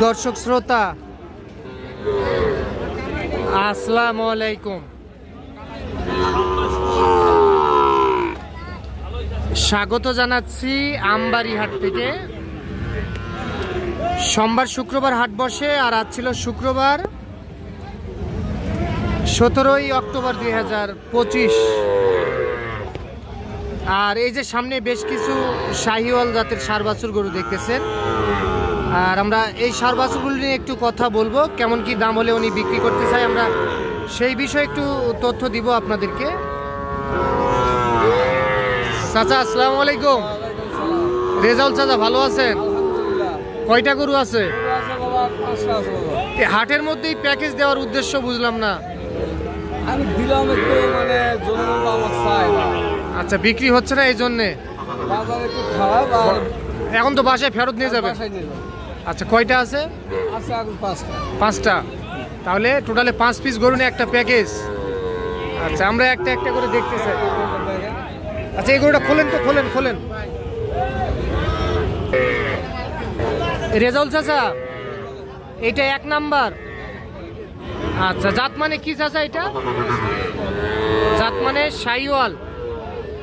দর্শক শ্রোতা আসসালামু আলাইকুম। স্বাগত জানাচ্ছি আমবাড়ি হাট থেকে। সোমবার শুক্রবার হাট বসে, আর আজ ছিল শুক্রবার 17ই অক্টোবর 2025। আর এই যে সামনে বেশ কিছু শাহিওয়াল জাতের ষাঁড় বাছুর গরু দেখতেছেন, আর আমরা এই ষাঁড় বাছুরগুলো নিয়ে একটু কথা বলবো, কেমন কি দাম হলে উনি বিক্রি করতে চাই আমরা সেই বিষয়ে একটু তথ্য দিব আপনাদেরকে। চাচা আসসালামু আলাইকুম। রেজাউল চাচা ভালো আছেন? কয়টা গরু আছে? হাটের মধ্যেই প্যাকেজ দেওয়ার উদ্দেশ্য বুঝলাম না। আমি দিলাম একটু মানে আচ্ছা, বিক্রি হচ্ছে না এই জন্যে? এখন তো বাসায় ফেরত নিয়ে যাবে? আচ্ছা, কয়টা আছে? পাঁচটা। তাহলে টোটালে 5 পিস গরু নিয়ে একটা প্যাকেজ। আচ্ছা, আমরা একটা একটা করে দেখতে চাই। আচ্ছা, এই গরুটা খোলেন তো, খোলেন। রেজাউল চাচা, এটা 1 নাম্বার। আচ্ছা, জাত মানে কি চাচা? এটা জাত মানে শাহিওয়াল।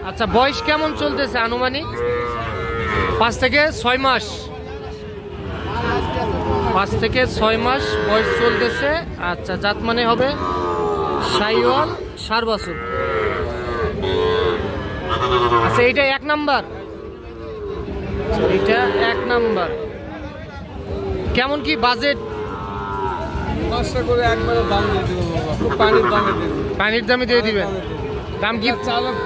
আচ্ছা, বয়স কেমন চলতেছে আনুমানিক? 5 থেকে 6 মাস। 5 থেকে 6 মাস বয়স চলতেছে। আচ্ছা, জাত মানে হবে শাহিওয়াল ষাঁড় বাছুর। আচ্ছা, এইটা 1 নাম্বার। এইটা 1 নাম্বার। কেমন কি বাজেট? 5টা করে একবারে দাম দিয়ে দেবো বাবা, খুব পানির দামে দিয়ে দিবেন। দাম কি? চালক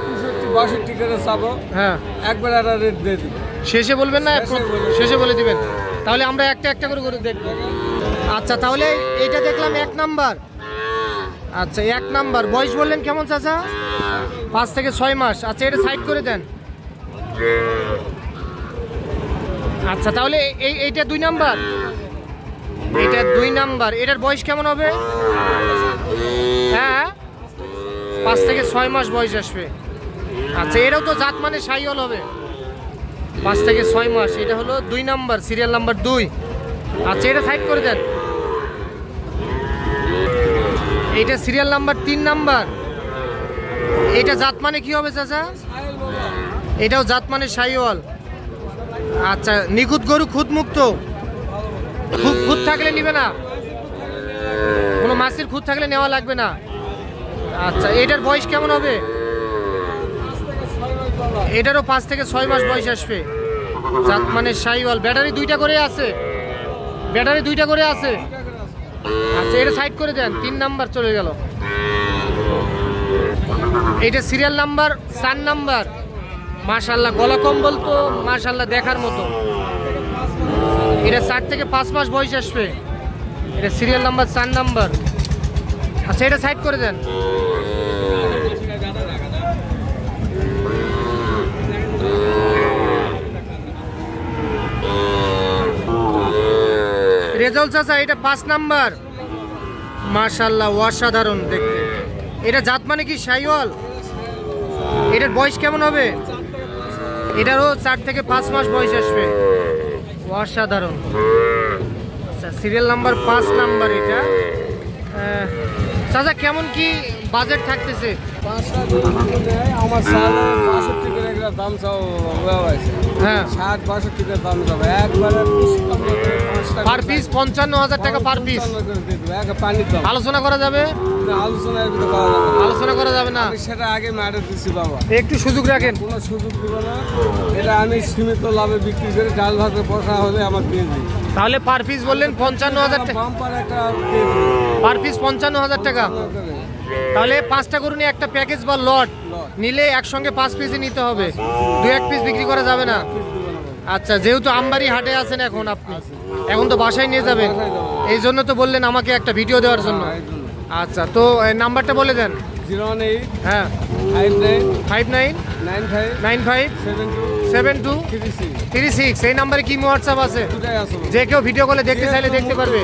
65 করে চাবো। হ্যাঁ, একবার একটা রেট দিয়ে দিবেন। শেষে বলবেন না? শেষে বলে দিবেন। তাহলে আমরা একটা একটা করে দেখব। আচ্ছা, তাহলে এইটা দেখলাম 1 নাম্বার। আচ্ছা, 1 নাম্বার। বয়স বললেন কেমন চাচা? 5 থেকে 6 মাস। আচ্ছা, এটা সাইড করে দেন। আচ্ছা, তাহলে এইটা 2 নাম্বার। এটা 2 নাম্বার। এটার বয়স কেমন হবে? হ্যাঁ, 5 থেকে 6 মাস বয়স আসবে। আচ্ছা, এটাও তো জাত মানে শাহিওয়াল হবে। 5 থেকে 6 মাস। এটা হলো 2 নাম্বার, সিরিয়াল নাম্বার 2। আচ্ছা, এটা সাইড করে দেন। এইটা সিরিয়াল নাম্বার 3 নাম্বার। এটা জাত মানে কি হবে চাচা? এটাও জাত মানে শাহিওয়াল। আচ্ছা, নিখুঁত গরু, খুদ মুক্ত? খুদ থাকলে নিবে না? কোনো মাছের খুদ থাকলে নেওয়া লাগবে না? আচ্ছা, এটার বয়স কেমন হবে? এটারও 5 থেকে 6 মাস বয়স আসবে। জাত মানে শাহিওয়াল। ব্যাটারি 2টা করে আছে? আচ্ছা, এটা সাইড করে দেন। 3 নাম্বার চলে গেল। এটা সিরিয়াল নাম্বার 4 নাম্বার। মাশাআল্লাহ, গলা কম্বল তো মাশাআল্লাহ দেখার মতো। এটা 4 থেকে 5 মাস বয়স আসবে। এটা সিরিয়াল নাম্বার 4 নাম্বার। আচ্ছা, এটা সাইড করে দেন। রেজাউল চাচা, এটা 5 নাম্বার। মাশাআল্লাহ, অসাধারণ দেখতে। এটা জাত মানে কি শাহিওয়াল? এটার বয়স কেমন হবে? এটারও 4 থেকে 5 মাস বয়স আসবে। অসাধারণ। আচ্ছা, সিরিয়াল নাম্বার 5 নাম্বার। এটা চাচা কেমন কি বাজেট থাকতেছে? আমার 65 করে একটা দাম চাও। হ্যাঁ, 60-62 করে দাম যাবে একবারে। পার পিস 55,000 টাকা পার পিস। পানির দাম আলোচনা করা যাবে? আলোচনা করা যাবে না। সেটা আগে ম্যাডার দিচ্ছি বাবা, একটু সুযোগ রাখেন। কোনো সুযোগ দিব না। এটা আমি সীমিত লাভে বিক্রি করে ডাল ভাতে বসা হলে আমার দিয়ে দিই। তাহলে পার পিস বললেন 55,000 টাকা। পার পিস 55,000 টাকা। তাহলে 5টা গরু নিয়ে একটা প্যাকেজ বা লট নিলে একসঙ্গে 5 পিসই নিতে হবে। 2-1 পিস বিক্রি করা যাবে না? আচ্ছা, যেহেতু আমবাড়ি হাটে আছেন এখন, আপনি এখন তো বাসায় নিয়ে যাবেন, এই জন্য তো বললেন আমাকে একটা ভিডিও দেওয়ার জন্য। আচ্ছা, তো নাম্বারটা বলে দেন। 08 হ্যাঁ 59 95 72 36। এই নাম্বারে কি হোয়াটসঅ্যাপ আছে? যে কেউ ভিডিও কলে দেখতে চাইলে দেখতে পারবে।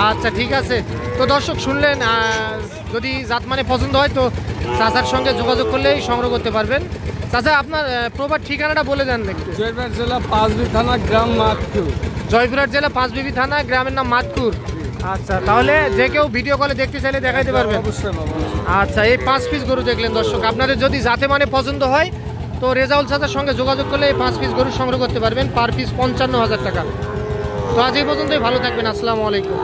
আচ্ছা, ঠিক আছে। তো দর্শক শুনলেন যদি জাত মানে পছন্দ হয় তো চাচার সঙ্গে যোগাযোগ করলেই সংগ্রহ করতে পারবেন। চাচা আপনার প্রপার ঠিকানাটা বলে দেন দেখতে। জয়পুরহাট জেলা পাঁচবিবি থানা গ্রাম মাতকুর। জয়পুরহাট জেলা পাঁচবিবি থানা, গ্রামের নাম মাতকুর। আচ্ছা, তাহলে যে কেউ ভিডিও কলে দেখতে চাইলে দেখাইতে পারবেন? অবশ্যই বাবা। আচ্ছা, এই 5 পিস গরু দেখলেন দর্শক, আপনাদের যদি জাতে মানে পছন্দ হয় তো রেজাউল চাচার সঙ্গে যোগাযোগ করলে এই 5 পিস গরু সংগ্রহ করতে পারবেন, পার পিস 55,000 টাকা। তো আজ এই পর্যন্তই, ভালো থাকবেন, আসসালামু আলাইকুম।